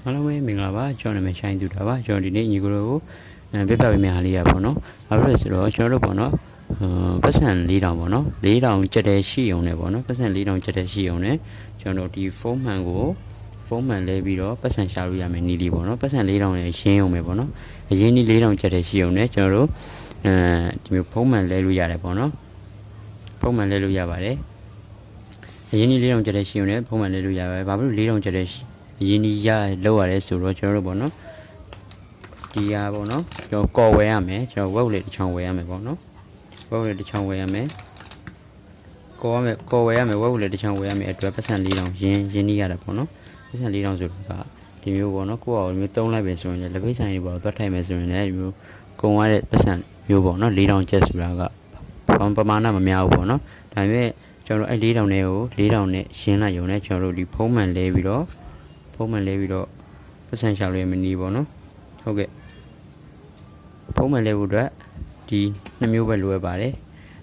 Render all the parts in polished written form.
အားလုံးပဲမင်္ဂလာပါကျွန်တော်နာမည်ရှိုင်းသူတာပါကျွန်တော်ဒီနေ့ညီကိုတို့ပြပြပေးမယ့်ဟာလေးရပေါ့နော်ဘာလို့လဲဆိုတော့ကျွန်တော်တို့ပေါ့နော်ပတ်စံ4000ပေါ့နော်4000ကျက်တဲ့ရှိုံနဲ့ပေါ့နော်ပတ်စံ4000ကျက်တဲ့ရှိုံနဲ့ကျွန်တော်ဒီဖုန်းမှန်လဲပြီးတော့ပတ်စံရှာလို့ရမယ်နီလီပေါ့နော်ပတ်စံ4000နဲ့ရှင်းအောင်ပဲပေါ့နော်အရင်ဒီ4000ကျက်တဲ့ရှိုံနဲ့ကျွန်တော်တို့ဒီမျိုးဖုန်းမှန်လဲလို့ရတယ်ပေါ့နော်ဖုန်းမှန်လဲလို့ရပါတယ်အရင်ဒီ4000ကျက်တဲ့ရှိုံနဲ့ဖုန်းမှန်လဲလို့ရပါတယ်ဘာလို့4000ကျက်တဲ့ရင်းနှီးရလောက်ရတယ်ဆိုတော့ကျွန်တော်တို့ပေါ့နော်ဒီဟာပေါ့နော်ကျွန်တော်ကော်ဝယ်ရမယ်ကျွန်တော်ဝက်လက်တစ်ချောင်းဝယ်ရမယ်ပေါ့နော်ဝက်လက်တစ်ချောင်းဝယ်ရမယ်ကော်ဝယ်ရမယ်ဝက်လက်တစ်ချောင်းဝယ်ရမယ်အတွက်ပတ်စံ4000ရင်းနှီးရတာပေါ့နော်ပတ်စံ4000ဆိုတော့ဒီမျိုးပေါ့နော်ကိုယ့်အောင်မျိုးသုံးလိုက်ပဲဆိုရင်လည်းလက်ဖိတ်ဆိုင်တွေပေါ့သွားထိုင်မယ်ဆိုရင်လည်းဒီမျိုးကုန်ရတဲ့ပတ်စံမျိုးပေါ့နော်4000ကျပ်ဆိုတာကပမာဏမများဘူးပေါ့နော်ဒါပေမဲ့ကျွန်တော်အဲ့4000နဲ့ကို4000နဲ့ရှင်းလိုက်ရုံနဲ့ကျွန်တော်တို့ဒီဖုံးမှန်လဲပြီးတော့ပတ်စံရှာလို့ရမနေပေါ့နော်ဟုတ်ကဲ့ဖုံးမှန်လဲဖို့အတွက်ဒီ2မျိုးပဲလိုရပါတယ်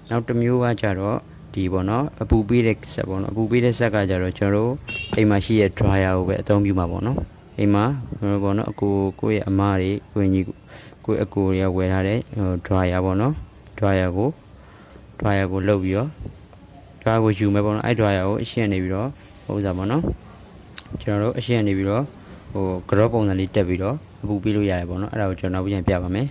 နောက်တစ်မျိုးကကြတော့ဒီပေါ့နော်အပူပေးတဲ့ဆက်ပေါ့နော်အပူပေးတဲ့ဆက်ကကြတော့ကျွန်တော်တို့အိမ်မှာရှိတဲ့ dryer ကိုပဲအသုံးပြုမှာပေါ့နော်အိမ်မှာပေါ့နော်ကိုယ့်ရဲ့အမတွေကိုကြီးကိုယ့်အကိုရဝယ်ထားတဲ့ dryer ပေါ့နော် dryer ကိုလှုပ်ပြီးတော့ dryer ကိုယူမယ်ပေါ့နော်အဲ့ dryer ကိုအရှင်းနေပြီးတော့ဥစားပေါ့နော်ကျွန်တော်တို့အရှင်းနေပြီးတော့ကြောပုံစံလေးတက်ပြီးတော့အပူပေးလို့ရတယ်ပေါ့နော်အဲ့ဒါကိုကျွန်တော်ပြန်ပြပါမယ်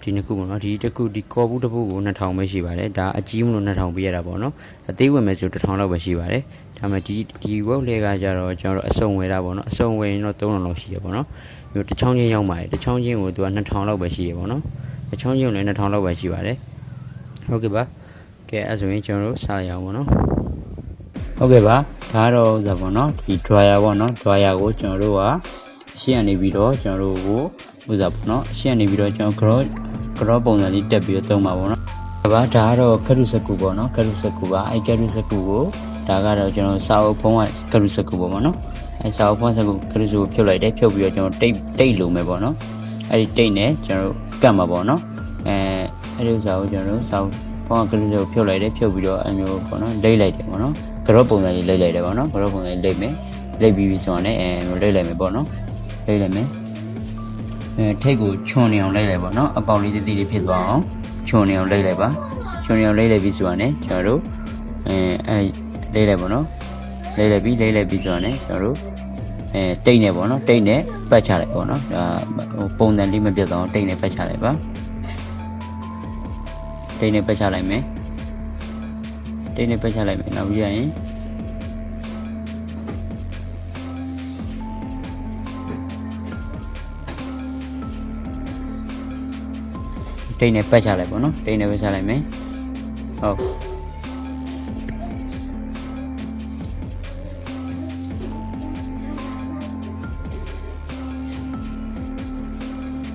ဒီနှစ်ခုပေါ့နော်ဒီတစ်ခုဒီကော်ဘူးတစ်ခုကို2000ပဲရှိပါတယ်ဒါအကြီးမလို့2000ပေးရတာပေါ့နော်အသေးဝင်မယ်ဆို1000လောက်ပဲရှိပါတယ်ဒါမှဒီဝက်လေကကြတော့ကျွန်တော်တို့အစုံဝယ်တာပေါ့နော်အစုံဝယ်ရင်တော့3000လောက်ရှိရပေါ့နော်မျိုးတစ်ချောင်းချင်းရောက်ပါတယ်တစ်ချောင်းချင်းကိုသူက2000လောက်ပဲရှိရပေါ့နော်တစ်ချောင်းချင်းလည်း2000လောက်ပဲရှိပါတယ်ဟုတ်ကဲ့ပါကဲအဲ့ဆိုရင်ကျွန်တော်တို့စရအောင်ပေါ့နော်ဟုတ်ကဲ့ပါဒါတော့ဥစားပေါ့နော်ဒီ dryer ပေါ့နော် dryer ကိုကျွန်တော်တို့ကရှင်းရနေပြီးတော့ကျွန်တော်တို့ကိုဥစားပေါ့နော်ရှင်းရနေပြီးတော့ကျွန်တော် grow ပုံစံလေးတက်ပြီးတော့သုံးပါပေါ့နော်ဒါကတော့ကရုစကူပေါ့နော်ကရုစကူပါအဲ့ကရုစကူကိုဒါကတော့ကျွန်တော်စာအုပ်ဖုံးကကရုစကူပေါ့နော်အဲ့စာအုပ်ဖုံးစကူကရုစကူဖြုတ်လိုက်တယ်ဖြုတ်ပြီးတော့ကျွန်တော်တိတ်လုံးမယ်ပေါ့နော်အဲ့ဒီတိတ်နဲ့ကျွန်တော်ကတ်မှာပေါ့နော်အဲ့ဒီဥစားကိုကျွန်တော်စာအုပ်ဖုံးကကရုစကူဖြုတ်လိုက်တယ်ဖြုတ်ပြီးတော့အမျိုးပေါ့နော်လိမ့်လိုက်တယ်ပေါ့နော်ကြောပုံစံလေးလိမ့်လိုက်တယ်ပေါ့နော်ကြောပုံစံလေးလိမ့်မယ်လိမ့်ပြီးဆိုတော့လည်းလိမ့်လိုက်မယ်ပေါ့နော်လိမ့်လိုက်မယ်ထိတ်ကိုချွန်နေအောင်လိမ့်လိုက်ပေါ့နော်အပေါက်လေးတိတိလေးဖြစ်သွားအောင်ချွန်နေအောင်လိမ့်လိုက်ပါချွန်နေအောင်လိမ့်လိုက်ပြီးဆိုတော့လည်းကျွန်တော်တို့လိမ့်လိုက်ပေါ့နော်လိမ့်လိုက်ပြီးဆိုတော့လည်းကျွန်တော်တို့တိတ်နေပေါ့နော်တိတ်နဲ့ပတ်ချလိုက်ပေါ့နော်ဒါပုံစံလေးမပြတ်သွားအောင်တိတ်နဲ့ပတ်ချလိုက်ပါတိတ်နဲ့ပတ်ချလိုက်မယ်တိတ်နဲ့ပတ်ချလိုက်မယ်နောက်ပြီးရင်တိတ်နဲ့ပတ်ချလိုက်ပေါ့နော်တိတ်နဲ့ပတ်ချလိုက်မယ်ဟုတ်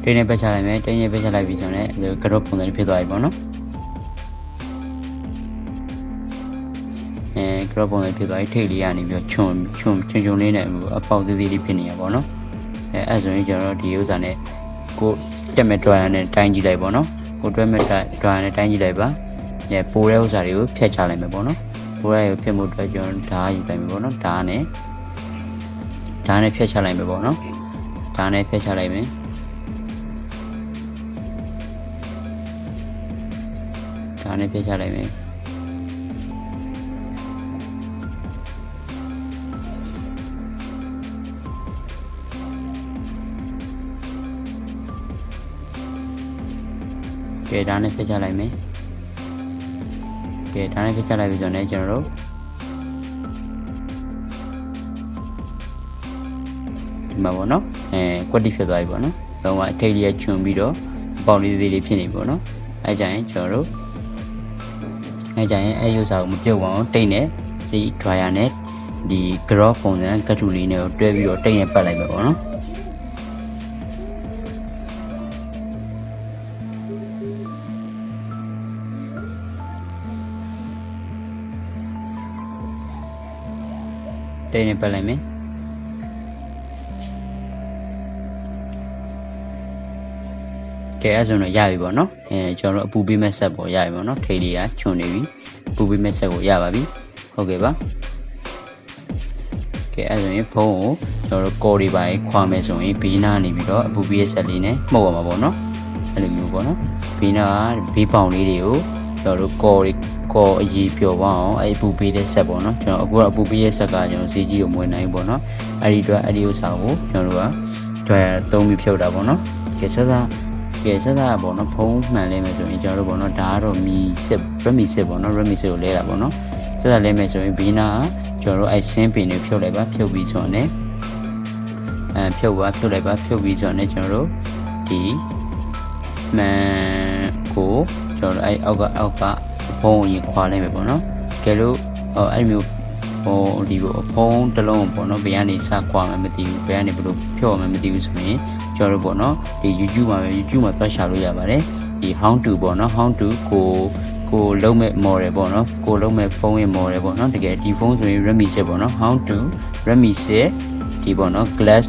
တိတ်နဲ့ပတ်ချလိုက်မယ်တိတ်နဲ့ပတ်ချလိုက်ပြီဆိုတော့လည်းကတော့ပုံစံဖြစ်သွားပြီပေါ့နော်ကြောပုံလေးဖြစ်သွားပြီထိတ်လေးကနေပြီးတော့ချွန်လေးနဲ့အပေါက်သေးသေးလေးဖြစ်နေရပါတော့အဲ့ဆိုရင်ကျွန်တော်ဒီဥစ္စာနဲ့ကိုတက်မဲ့ dryer နဲ့တိုင်းကြည့်လိုက်ပေါ့နော်ကိုတွဲမဲ့ dryer နဲ့တိုင်းကြည့်လိုက်ပါပိုတဲ့ဥစ္စာတွေကိုဖျက်ချလိုက်မယ်ပေါ့နော်ပိုတဲ့ကိုဖျက်မှုအတွက်ကျွန်တော်ဓာတ်ယူလိုက်မယ်ပေါ့နော်ဓာတ်နဲ့ဖျက်ချလိုက်မယ်ပေါ့နော်ဓာတ်နဲ့ဖျက်ချလိုက်မယ်ဓာတ်နဲ့ဖျက်ချလိုက်မယ်ကဲဒါနဲ့ဖျက်ချလိုက်မယ်ကဲဒါနဲ့ဖျက်ချလိုက်ပြီဆိုတော့ကျွန်တော်တို့ဒီမှာပေါ့နော်ကွက်တိဖြစ်သွားပြီပေါ့နော်တော့အထိတ်လေးချွန်ပြီးတော့အပေါက်လေးသေးလေးဖြစ်နေပြီပေါ့နော်အဲကြရင်ကျွန်တော်တို့အဲကြရင်အဲရုပ်စာကိုမပြုတ်အောင်တိတ်နဲ့ဒီ dryer နဲ့ဒီ grow ပုံစံကတ်ထူလေးနဲ့တွဲပြီးတော့တိတ်နဲ့ပတ်လိုက်မယ်ပေါ့နော်တိတ်နဲ့ပတ်လိုက်မယ်ကဲအဲ့ဆိုတော့ရပြီပေါ့နော်ကျွန်တော်တို့အပူပေးမဲ့ဆက်ပေါ်ရပြီပေါ့နော်ထိတ်လေးကချွန်နေပြီအပူပေးမဲ့ဆက်ကိုရပါပြီဟုတ်ကဲ့ပါ ကဲအဲ့ဆိုရင်ဖုန်းကိုကျွန်တော်တို့ကော်တွေပါခွာမယ်ဆိုရင်ဘေးနားနေပြီးတော့အပူပေးဆက်လေးနဲ့မှုတ်ရမှာပေါ့နော်အဲ့လိုမျိုးပေါ့နော်ဘေးနားဘေးပေါင်လေးတွေကိုကျွန်တော်တို့ကော်အရေးပြောပါအောင်အဲ့အပူပေးတဲ့ဆက်ပေါ့နော်ကျွန်တော်အခုကအပူပေးရဲ့ဆက်ကကျွန်တော်ဈေးကြီးကိုမဝင်နိုင်ဘူးပေါ့နော်အဲ့ဒီအတွက်အဲ့ဒီဥစ္စာကိုကျွန်တော်တို့ကတွဲသုံးပြီးဖြုတ်တာပေါ့နော်ကဲဆက်စားပေါ့နော်ဖုံးမှန်လဲမယ်ဆိုရင်ကျွန်တော်တို့ပေါ့နော်ဒါကတော့မီစစ် Redmi စစ်ပေါ့နော် Redmi စစ်ကိုလဲတာပေါ့နော်ဆက်စားလဲမယ်ဆိုရင်ဘေးနားကျွန်တော်တို့အဲ့ဆင်းပင်တွေဖြုတ်လိုက်ပါဖြုတ်ပြီးဆိုရင်ဖြုတ်လိုက်ပါဖြုတ်ပြီးဆိုရင်ကျွန်တော်တို့ဒီမှန်ကိုကျွန်တော်တို့အဲ့အောက်ကဖုံးရင်ခွာလိုက်မယ်ပေါ့နော်ကဲလို့အဲ့မျိုးဟိုဒီဖုံးတစ်လုံးပေါ့နော်ဘယ်ကနေစခွာမှမသိဘူးဘယ်ကနေဘယ်လိုဖြုတ်မှမသိဘူးဆိုရင်ကျွန်တော်တို့ပေါ့နော်ဒီ YouTube မှာသွားရှာလို့ရပါတယ်ဒီ how to ပေါ့နော် how to ကိုလုံးမဲ့ model ပေါ့နော်ကိုလုံးမဲ့ဖုန်းရဲ့ model ပေါ့နော်တကယ်ဒီဖုန်းဆိုရင် Redmi 7ပေါ့နော် how to Redmi 7ဒီပေါ့နော် glass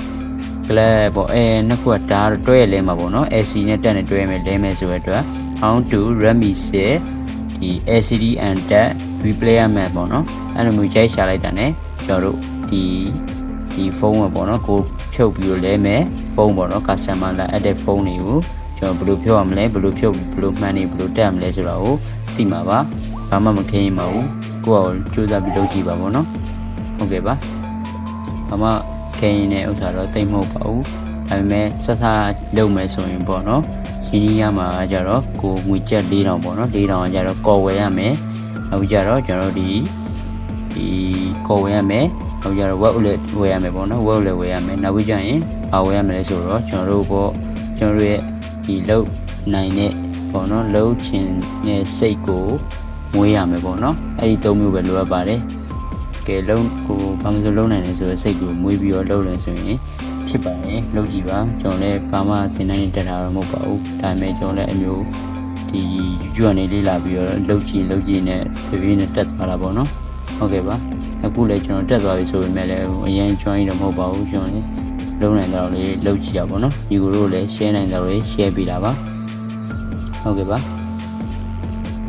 ပေါ့နှစ်ခုကဒါတွဲရလဲမှာပေါ့နော် AC နဲ့တက်နဲ့တွဲရမယ်လဲမယ်ဆိုတဲ့အတွက် how to Redmi 7ဒီ LCD and that replay ရမယ်ပေါ့နော်အဲ့လိုမျိုးကြိုက်ရှာလိုက်တာ ਨੇ ကျွန်တော်တို့ဒီဖုန်းပေါ့နော်ကိုဖြုတ်ပြီးလဲမယ်ဖုန်းပေါ့နော် customer လာအဲ့တဲ့ဖုန်းတွေကိုကျွန်တော်ဘယ်လိုဖြုတ်ရမလဲဘယ်လိုဖြုတ်ဘယ်လိုမှန်းနေဘယ်လိုတက်ရမလဲဆိုတာကိုသိမှာပါဘာမှမခင်းပါဘူးကိုယ့်အကိုစူးစမ်းပြီးလုပ်ကြည့်ပါပေါ့နော်ဟုတ်ကဲ့ပါဘာမှခင်းနေတဲ့ဥစ္စာတော့တိတ်မဟုတ်ပါဘူးဒါပေမဲ့ဆက်လုပ်မယ်ဆိုရင်ပေါ့နော်ရင်းနှီးရမှာကြတော့ကိုငွေကျပ်4000ပေါ့နော်4000ကကြတော့ကော်ဝယ်ရမယ်နောက်ကြတော့ကျွန်တော်တို့ဒီကော်ဝယ်ရမယ်နောက်ကြတော့ web ဝယ်ရမယ်ပေါ့နော် web လည်းဝယ်ရမယ်နောက်ပြီးကြရင်ဘာဝယ်ရမလဲဆိုတော့ကျွန်တော်တို့ရဲ့ဒီလုံနိုင်တဲ့ပေါ့နော်လုံချင်တဲ့စိတ်ကိုမွေးရမယ်ပေါ့နော်အဲ့ဒီ၃မျိုးပဲလိုအပ်ပါတယ်ကဲလုံကိုဘာမှမဆိုလုံနိုင်တယ်ဆိုတော့စိတ်ကိုမွေးပြီးတော့လုံတယ်ဆိုရင်ဖြစ်ပါတယ်လုံကြည့်ပါကျွန်တော်လည်းဘာမှသင်တန်းနဲ့တက်တာတော့မဟုတ်ပါဘူးဒါပေမဲ့ကျွန်တော်လည်းအမျိုးဒီ YouTube ကနေလေးလာပြီးတော့လုံကြည့်နဲ့ပြေးနဲ့တက်သွားတာပေါ့နော်ဟုတ်ကဲ့ပါအခုလည်းကျွန်တော်တက်သွားပြီဆိုပေမဲ့လည်းအရင် join တော့မဟုတ်ပါဘူးကျွန်တော်လည်းလုံးနိုင်တော့လေးလုပ်ကြည့်ရပါတော့ဒီကိုတို့လည်း share နိုင်တော့လေး share ပေးတာပါဟုတ်ကဲ့ပါ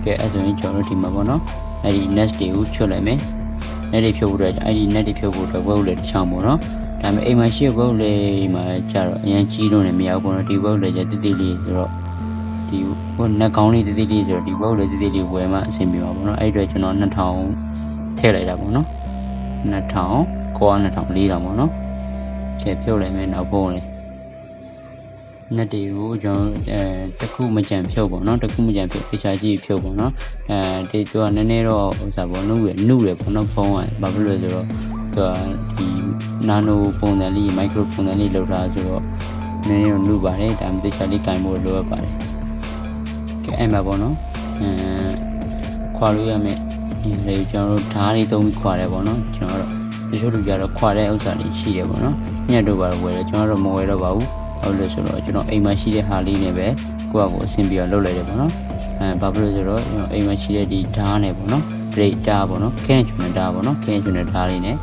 ကဲအဲ့ဆိုရင်ကျွန်တော်တို့ဒီမှာပေါ့နော်အဲ့ဒီ net တွေကိုချွတ်လိုက်မယ် net တွေဖြုတ်ဖို့အတွက်အဲ့ဒီ net တွေဖြုတ်ဖို့အတွက် web လေးတစ်ချောင်းပေါ့နော်ဒါပေမဲ့အိမ်မှာရှိ web လေးမှာကျတော့အရင်ကြီးလို့လည်းမရဘူးပေါ့နော်ဒီ web လေးကျတိတိလေးဆိုတော့ဒီဟို net ကောင်းလေးတိတိလေးဆိုတော့ဒီ web လေးတိတိလေးဝယ်မှအဆင်ပြေပါပေါ့နော်အဲ့ဒီအတွက်ကျွန်တော်2000ထည့်လိုက်တာပေါ့နော်2000ကိုက2000 4000ပေါ့နော်ကဲဖြုတ်လိုက်မယ်နောက်ပုံးလေးnet တွေကိုကျွန်တော်တစ်ခုမကြံဖြုတ်ပေါ့နော်တစ်ခုမကြံဖြုတ်တခြားကြည့်ဖြုတ်ပေါ့နော်ဒီသူကနည်းနည်းတော့ဥစားပေါ့နှုတ်ရပေါ့နော်ဖုန်းကဘာဖြစ်လို့လဲဆိုတော့သူကဒီနာနိုပုံစံလေးမိုက်ခရိုပုံစံလေးလောက်တာဆိုတော့နည်းနည်းတော့နှုတ်ပါတယ်ဒါမှတခြားလေးကင်ဖို့လိုအပ်ပါတယ်ကဲအဲ့မှာပေါ့နော်ခွာလို့ရမယ်ဒီလေကျွန်တော်တို့ဓာတ်လေးသုံးပြီးခွာတယ်ပေါ့နော်ကျွန်တော်တို့တချို့လူကြတော့ခွာတဲ့ဥစ္စာတွေရှိတယ်ပေါ့နော်ညက်တို့ပါတော့ဝယ်တယ်ကျွန်တော်တို့မဝယ်တော့ပါဘူးဟုတ်လို့ဆိုတော့ကျွန်တော်အိမ်မှာရှိတဲ့ဟာလေးနဲ့ပဲကိုယ့်အကိုအဆင်ပြေအောင်လုပ်လိုက်တယ်ပေါ့နော်ဘာဖြစ်လို့ဆိုတော့ကျွန်တော်အိမ်မှာရှိတဲ့ဒီဓာတ်နဲ့ပေါ့နော် break ဓာတ်ပေါ့နော်ခင်းချွန်တဲ့ဓာတ်ပေါ့နော်ခင်းချွန်တဲ့ဓာတ်လေးနဲ့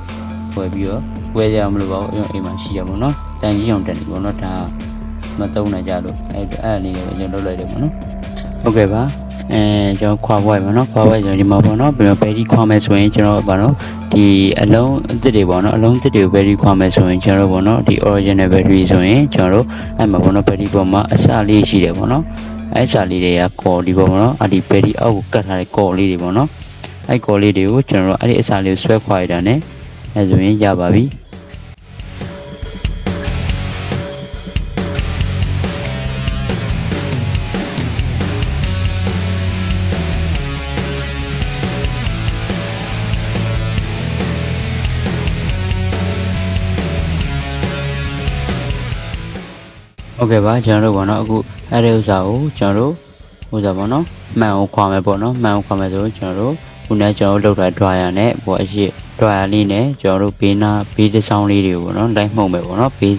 ဝယ်ပြီးတော့ဝယ်ကြမလို့ပါဘူးကျွန်တော်အိမ်မှာရှိရပေါ့နော်တန်ကြီးအောင်တက်နေပေါ့နော်ဒါမသုံးနိုင်ကြလို့အဲ့လေးနဲ့ပဲကျွန်တော်လုပ်လိုက်တယ်ပေါ့နော်ဟုတ်ကဲ့ပါကျွန်တော်ခွာပွဲပေါ့နော်ခွာပွဲဆိုဒီမှာပေါ့နော်ပြီးတော့ battery ခွာမယ်ဆိုရင်ကျွန်တော်ပေါ့နော်ဒီအလုံးအသစ်တွေပေါ့နော်အလုံးအသစ်တွေကို battery ခွာမယ်ဆိုရင်ကျွန်တော်ပေါ့နော်ဒီ original battery ဆိုရင်ကျွန်တော်အဲ့မှာပေါ့နော် battery ပေါ်မှာအစလေးရှိတယ်ပေါ့နော်အဲ့အစလေးတွေကကော်ဒီပေါ့နော်အဲ့ဒီ battery အောက်ကိုကတ်ထားတဲ့ကော်လေးတွေပေါ့နော်အဲ့ကော်လေးတွေကိုကျွန်တော်အဲ့ဒီအစလေးကိုဆွဲခွာရတာ ਨੇ အဲ့ဆိုရင်ရပါပြီဟုတ်ကဲ့ပါကျွန်တော်တို့ပေါ့နော်အခုအဲ့ဒီဥစ္စာကိုကျွန်တော်တို့ဥစ္စာပေါ့နော်မှန်အောင်ခွာမယ်ပေါ့နော်မှန်အောင်ခွာမယ်ဆိုရင်ကျွန်တော်တို့ခုနကကျွန်တော်တို့လောက်တာ dryer နဲ့ပေါ့အရှိ dryer လေးနဲ့ကျွန်တော်တို့ဘေးတစ်ဆောင်လေးတွေကိုပေါ့နော်လိုက်မှုံမယ်ပေါ့နော်ဘေး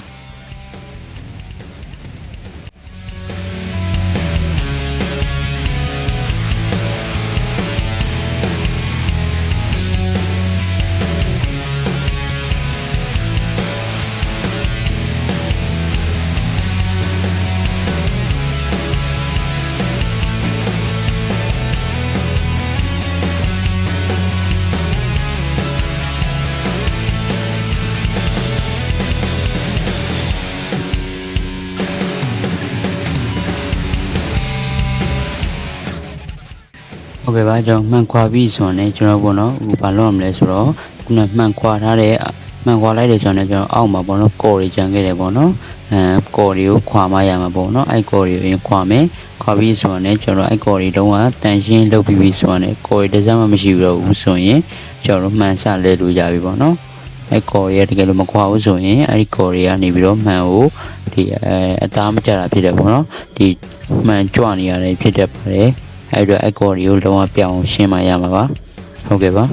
ဟုတ်ကဲ့ပါကျွန်တော်မှန်ခွာပြီးဆိုရင်ကျွန်တော်ပေါ့နော်ဟိုဘာလုပ်ရမလဲဆိုတော့ခုနမှန်ခွာထားတဲ့မှန်ခွာလိုက်တယ်ဆိုရင်ကျွန်တော်အောက်မှာပေါ့နော်ကော်တွေကျန်ခဲ့တယ်ပေါ့နော်ကော်တွေကိုခွာမရမှာပေါ့နော်အဲ့ကော်တွေကိုအရင်ခွာမယ်ခွာပြီးဆိုရင်ကျွန်တော်အဲ့ကော်တွေတုံးကတန်ရှင်းလုပ်ပြီးပြီဆိုရင်ကော်တွေတစ်စက်မှမရှိဘူးဆိုရင်ကျွန်တော်မှန်ဆလဲလို့ရပြီပေါ့နော်အဲ့ကော်တွေကတကယ်လို့မခွာဘူးဆိုရင်အဲ့ဒီကော်တွေကနေပြီးတော့မှန်ကိုဒီအသားမကျတာဖြစ်တယ်ပေါ့နော်ဒီမှန်ကြွနေရတယ်ဖြစ်တတ်ပါတယ်အဲ့တော့အကော်တွေကိုလုံးဝပြောင်းရှင်းမှရမှာပါဟုတ်ကဲ့ပါ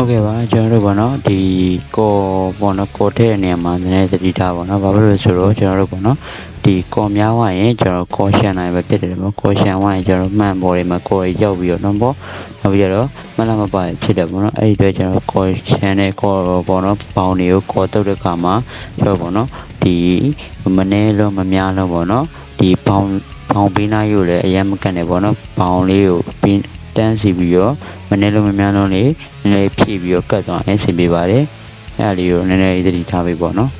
ဟုတ်ကဲ့ပါကျွန်တော်တို့ပေါ့နော်ဒီကော်ပေါ့နော်ကော်တဲ့နေရာမှာနည်းနည်းသတိထားပါနော်ဘာဖြစ်လို့ဆိုတော့ကျွန်တော်တို့ပေါ့နော်ဒီကော်များဝရင်ကျွန်တော်ကော်ရှန်နိုင်ပဲဖြစ်တယ်ပေါ့ကော်ရှန်ဝရင်ကျွန်တော်မှန်ပေါ်တွေမှာကော်ရောက်ပြီးတော့နော်ပေါ့နောက်ပြီးတော့မလားမပါဖြစ်တယ်ပေါ့နော်အဲ့ဒီအတွက်ကျွန်တော်ကော်ရှန်နဲ့ကော်ပေါ့နော်ပေါင်းတွေကိုကော်တုတ်တဲ့ခါမှာကျွန်တော်ပေါ့နော်ဒီမနေလို့မများလို့ပေါ့နော်ဒီပေါင်းပေးနာရုပ်လည်းအရင်မကန်နေပေါ့နော်ပေါင်းလေးကိုပြီးတန်းစီပြီးတော့မနေလို့မများလို့လေနည်းနည်းဖြည့်ပြီးတော့ကတ်သွားအဆင်ပြေပါတယ်အဲ့ဒါလေးကိုနည်းနည်းသတိထားပေးပေါ့နော်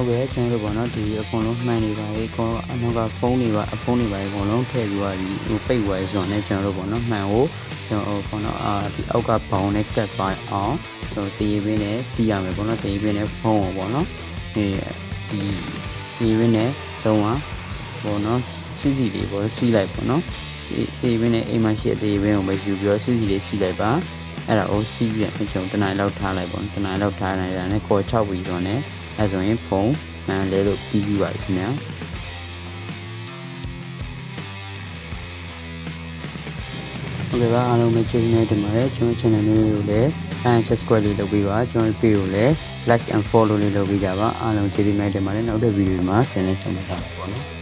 ဟုတ်ကဲ့ကျွန်တော်တို့ပေါ့နော်ဒီအကုန်လုံးမှန်နေပါလေအကုန်အနောက်ကဖုန်းတွေပါအဖုန်းတွေပါအကုန်လုံးထည့်ပြီးသွားပြီဟိုပိတ်သွားဆိုတော့ကျွန်တော်တို့ပေါ့နော်မှန်ကိုကျွန်တော်ပေါ့နော်ဒီအောက်ကဘောင်နဲ့ကတ်သွားအောင်ကျွန်တော်တည်ရင်းနဲ့စီးရမယ်ပေါ့နော်တည်ရင်းနဲ့ဖုန်းကိုပေါ့နော်ဒီတည်ရင်းနဲ့လုံးဝပေါ့နော်စီးလေးပေါ့စီးလိုက်ပေါ့နော်တည်ရင်းနဲ့အိမ်မှာရှိတဲ့တည်ရင်းကိုပဲယူပြီးတော့စီးလေးစီးလိုက်ပါအဲ့ဒါကိုစီးပြီးကျွန်တော်တနင်္လာလောက်ထားလိုက်ပေါ့တနင်္လာလောက်ထားလိုက်တာနဲ့ကော်6ပြီးတော့ねအဲဆိုရင်ဖုန်း မှန်လဲလို့ပြီးကြည့်ပါခင်ဗျာဟုတ်ကဲ့ပါအားလုံးပဲကျေးဇူးများတင်ပါတယ်ကျွန်တော် channel လေးကိုလည်း subscribe လေးလုပ်ပေးပါကျွန်တော် page ကိုလည်း like and follow လေးလုပ်ပေးကြပါအားလုံးကျေးဇူးများတင်ပါတယ်နောက်တဲ့ video မှာပြန်လည်ဆုံတွေ့ကြပါမယ်ပေါ့နော်